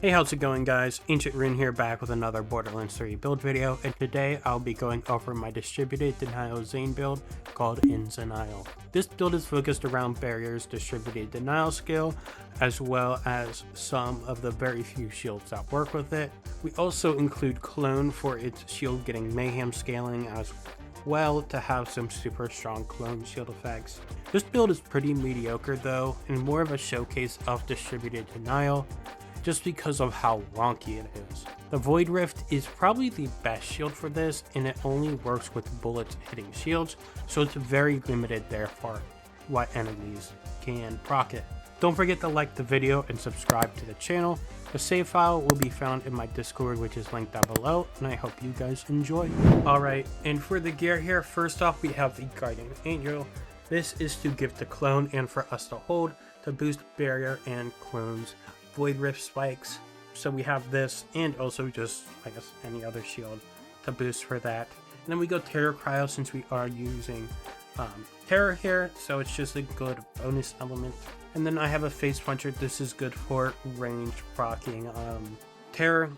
Hey, how's it going, guys? Ancient Rune here, back with another Borderlands 3 build video, and today I'll be going over my distributed denial Zane build called in Zanial. This build is focused around barriers, distributed denial skill, as well as some of the very few shields that work with it. We also include clone for its shield getting mayhem scaling, as well to have some super strong clone shield effects. This build is pretty mediocre though, and more of a showcase of distributed denial, just because of how wonky it is. The Void Rift is probably the best shield for this, and it only works with bullets hitting shields, so it's very limited therefore what enemies can proc it. Don't forget to like the video and subscribe to the channel. The save file will be found in my Discord, which is linked down below, and I hope you guys enjoy. Alright, and for the gear here, first off we have the Guardian Angel. This is to give the clone and for us to hold to boost barrier and clones Void Rift spikes. So we have this, and also just I guess any other shield to boost for that. And then we go Terror Cryo, since we are using Terror here, so it's just a good bonus element. And then I have a Face Puncher. This is good for range proccing Terror,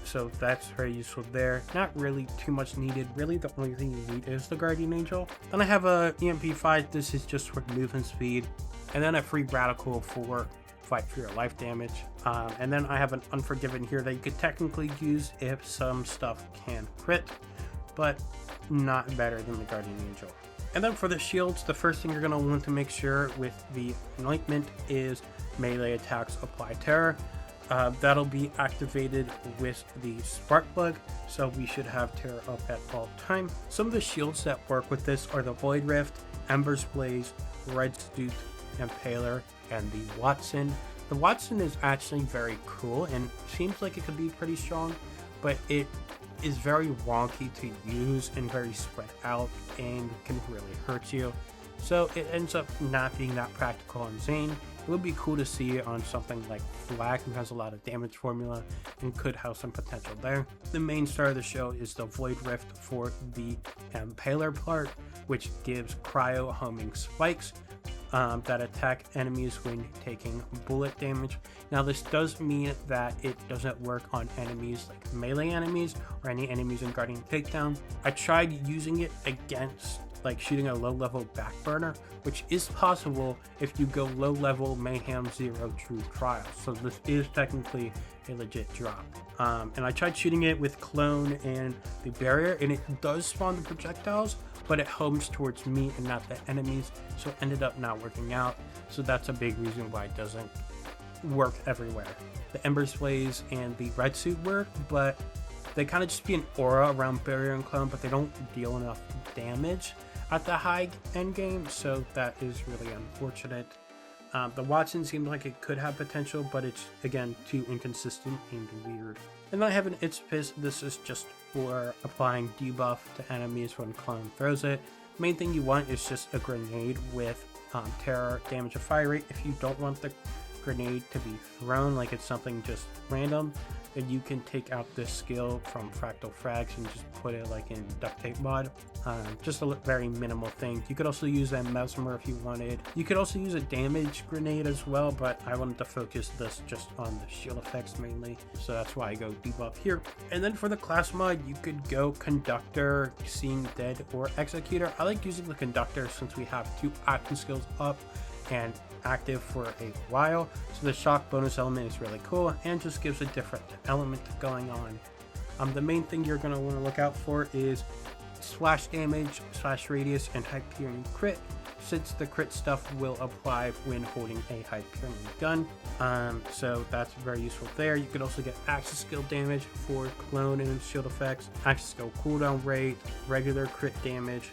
so that's very useful there. Not really too much needed. Really the only thing you need is the Guardian Angel. Then I have a EMP5. This is just for movement speed, and then a Free Radical for fight for your life damage. And then I have an Unforgiven here that you could technically use if some stuff can crit, but not better than the Guardian Angel. And then for the shields, the first thing you're going to want to make sure with the Anointment is melee attacks apply terror. That'll be activated with the Spark Plug, so we should have terror up at all time. Some of the shields that work with this are the Void Rift, Ember's Blaze, Red Stute, Impaler, and the Watson. The Watson is actually very cool and seems like it could be pretty strong, but it is very wonky to use and very spread out and can really hurt you. So it ends up not being that practical on Zane. It would be cool to see it on something like Flag, who has a lot of damage formula and could have some potential there. The main star of the show is the Void Rift for the Impaler part, which gives cryo homing spikes that attack enemies when taking bullet damage. Now this does mean that it doesn't work on enemies like melee enemies or any enemies in Guardian Takedown. I tried using it against like shooting a low level backburner, which is possible if you go low level Mayhem 0 True Trial, so this is technically a legit drop. And I tried shooting it with clone and the barrier, and it does spawn the projectiles, but it homes towards me and not the enemies, so it ended up not working out. So that's a big reason why it doesn't work everywhere. The Ember's Blaze and the Red Suit work, but they kind of just be an aura around barrier and clone, but they don't deal enough damage at the high end game, so that is really unfortunate. The Watson seems like it could have potential, but it's again too inconsistent and weird. And then I have an It's Piss. This is just for applying debuff to enemies when clone throws it. Main thing you want is just a grenade with terror damage of fire rate. If you don't want the grenade to be thrown, like it's something just random, then you can take out this skill from Fractal Frags and just put it like in duct tape mod. Just a very minimal thing. You could also use a Mesmer if you wanted. You could also use a damage grenade as well, but I wanted to focus this just on the shield effects mainly, so that's why I go debuff here. And then for the class mod, you could go Conductor, Seeing Dead, or Executor. I like using the Conductor since we have 2 action skills up and active for a while, so the shock bonus element is really cool and just gives a different element going on. The main thing you're going to want to look out for is splash damage, slash radius, and Hyperion crit, since the crit stuff will apply when holding a Hyperion gun. So that's very useful there. You could also get access skill damage for clone and shield effects, access skill cooldown rate, regular crit damage,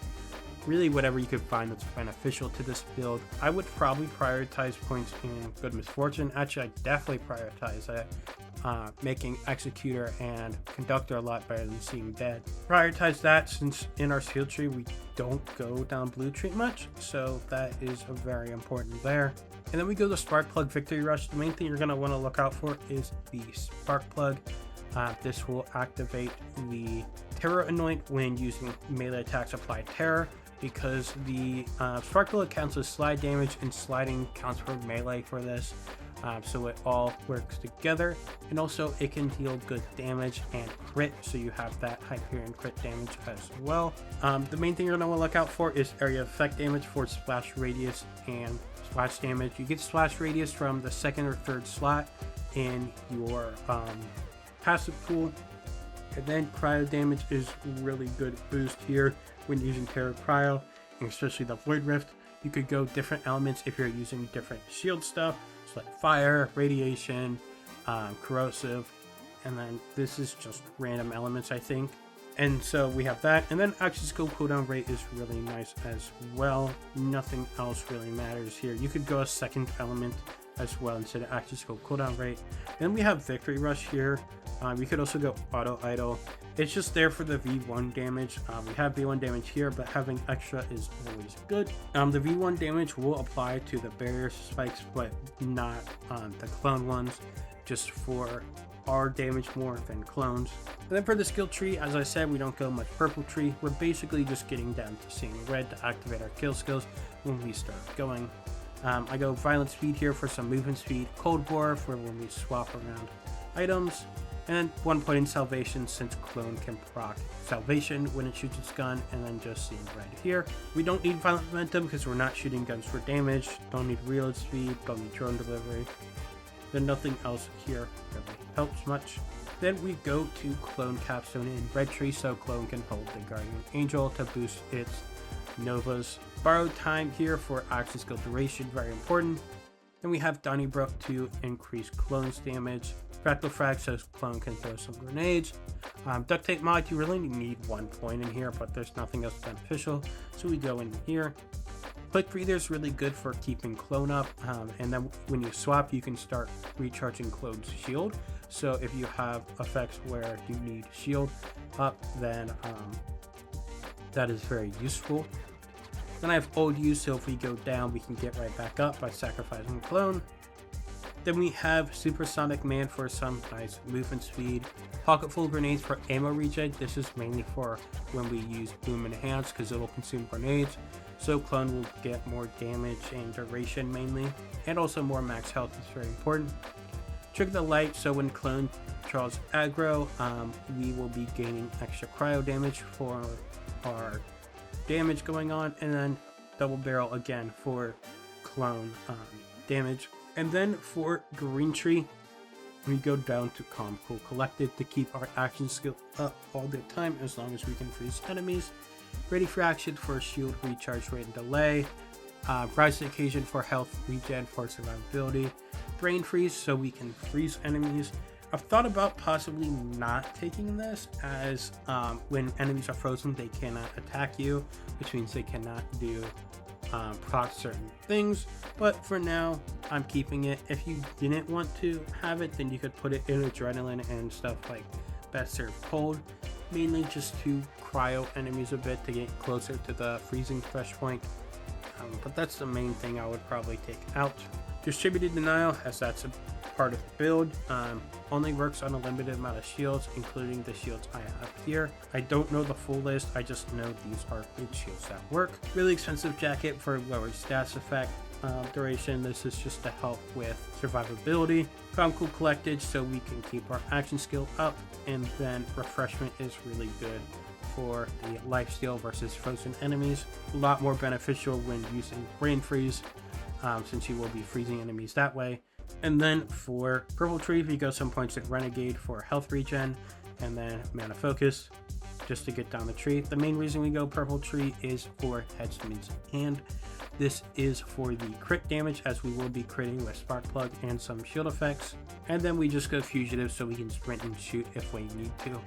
really whatever you could find that's beneficial to this build. I would probably prioritize points in Good Misfortune. Actually, I definitely prioritize that, making Executor and Conductor a lot better than Seeing Dead. Prioritize that since in our skill tree we don't go down blue tree much, so that is very important there. And then we go to Spark Plug Victory Rush. The main thing you're going to want to look out for is the Spark Plug. This will activate the Terror Anoint when using melee attacks apply terror, because the Spark Plug counts as slide damage and sliding counts for melee for this. so it all works together. And also it can deal good damage and crit, so you have that Hyperion crit damage as well. The main thing you're going to look out for is area effect damage for splash radius and splash damage. You get splash radius from the second or third slot in your passive pool. And then cryo damage is really good boost here when using Terra Cryo, and especially the Void Rift. You could go different elements if you're using different shield stuff, so like fire, radiation, corrosive, and then this is just random elements, I think. And so we have that, and then action skill cooldown rate is really nice as well. Nothing else really matters here. You could go a second element as well instead of action skill cooldown rate. Then we have victory rush here. We could also go auto idle. It's just there for the V1 damage. We have V1 damage here, but having extra is always good. The V1 damage will apply to the barrier spikes, but not the clone ones, just for our damage more than clones. And then for the skill tree, as I said, we don't go much purple tree. We're basically just getting down to seeing red to activate our kill skills when we start going. I go violent speed here for some movement speed, cold war for when we swap around items, and 1 point in salvation since clone can proc salvation when it shoots its gun, and then just seeing red here. We don't need violent momentum because we're not shooting guns for damage, don't need reload speed, don't need drone delivery. Then nothing else here really helps much. Then we go to clone capstone in red tree, so clone can hold the guardian angel to boost its novas. Borrowed time here for action skill duration, very important. Then we have Donnybrook to increase clone's damage. Fractal frag so clone can throw some grenades. Duct tape mod, you really need 1 point in here, but there's nothing else beneficial, so we go in here. Quick breather is really good for keeping clone up, and then when you swap, you can start recharging clone's shield. So if you have effects where you need shield up, then that is very useful. Then I have old use, so if we go down, we can get right back up by sacrificing clone. Then we have Supersonic Man for some nice movement speed. Pocket full grenades for ammo regen. This is mainly for when we use Boom Enhance because it will consume grenades. So clone will get more damage and duration mainly. And also more max health is very important. Trigger the light, so when clone draws aggro, we will be gaining extra cryo damage for our damage going on. And then double barrel again for clone damage. And then for green tree, we go down to Calm Cool Collected to keep our action skill up all the time as long as we can freeze enemies. Ready for action for shield recharge rate and delay. Rise to occasion for health regen for survivability. Brain freeze so we can freeze enemies. I've thought about possibly not taking this, as when enemies are frozen they cannot attack you, which means they cannot do proc certain things, but for now I'm keeping it. If you didn't want to have it, then you could put it in adrenaline and stuff like best served cold, mainly just to cryo enemies a bit to get closer to the freezing thresh point, but that's the main thing I would probably take out. Distributed denial, as that's a part of the build, only works on a limited amount of shields, including the shields I have here. I don't know the full list, I just know these are good shields that work. Really expensive jacket for lower stats effect duration. This is just to help with survivability. Calm Cool Collected so we can keep our action skill up, and then refreshment is really good for the lifesteal versus frozen enemies. A lot more beneficial when using brain freeze, since you will be freezing enemies that way. And then for purple tree, we go some points at renegade for health regen, and then mana focus just to get down the tree. The main reason we go purple tree is for headsman's hand. This is for the crit damage, as we will be critting with spark plug and some shield effects. And then we just go fugitive so we can sprint and shoot if we need to.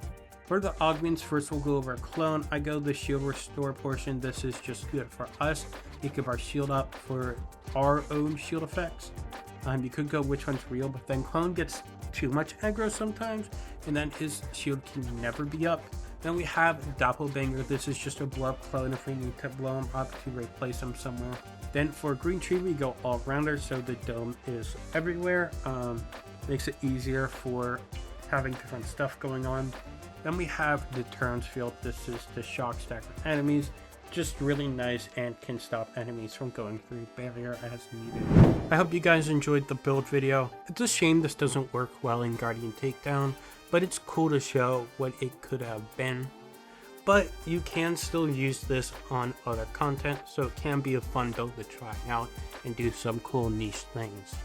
For the augments, first we'll go over clone. I go the shield restore portion. This is just good for us to keep our shield up for our own shield effects. You could go which one's real, but then clone gets too much aggro sometimes, and then his shield can never be up. Then we have Doppelbanger. This is just a blow up clone if we need to blow him up to replace him somewhere. Then for green tree, we go all rounder, so the dome is everywhere. Makes it easier for having different stuff going on. Then we have Deterrence Field. This is to shock stack enemies. just really nice and can stop enemies from going through barrier as needed. I hope you guys enjoyed the build video. It's a shame this doesn't work well in Guardian Takedown, but it's cool to show what it could have been. But you can still use this on other content, so it can be a fun build to try out and do some cool niche things.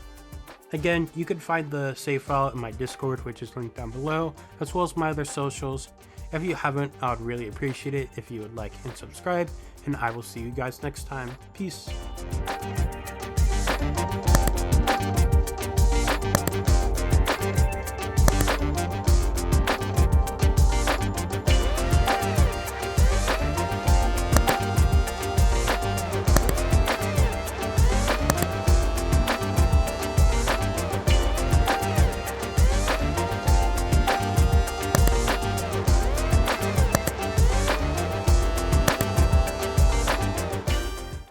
Again, you can find the save file in my Discord, which is linked down below, as well as my other socials. If you haven't, I would really appreciate it if you would like and subscribe, and I will see you guys next time. Peace.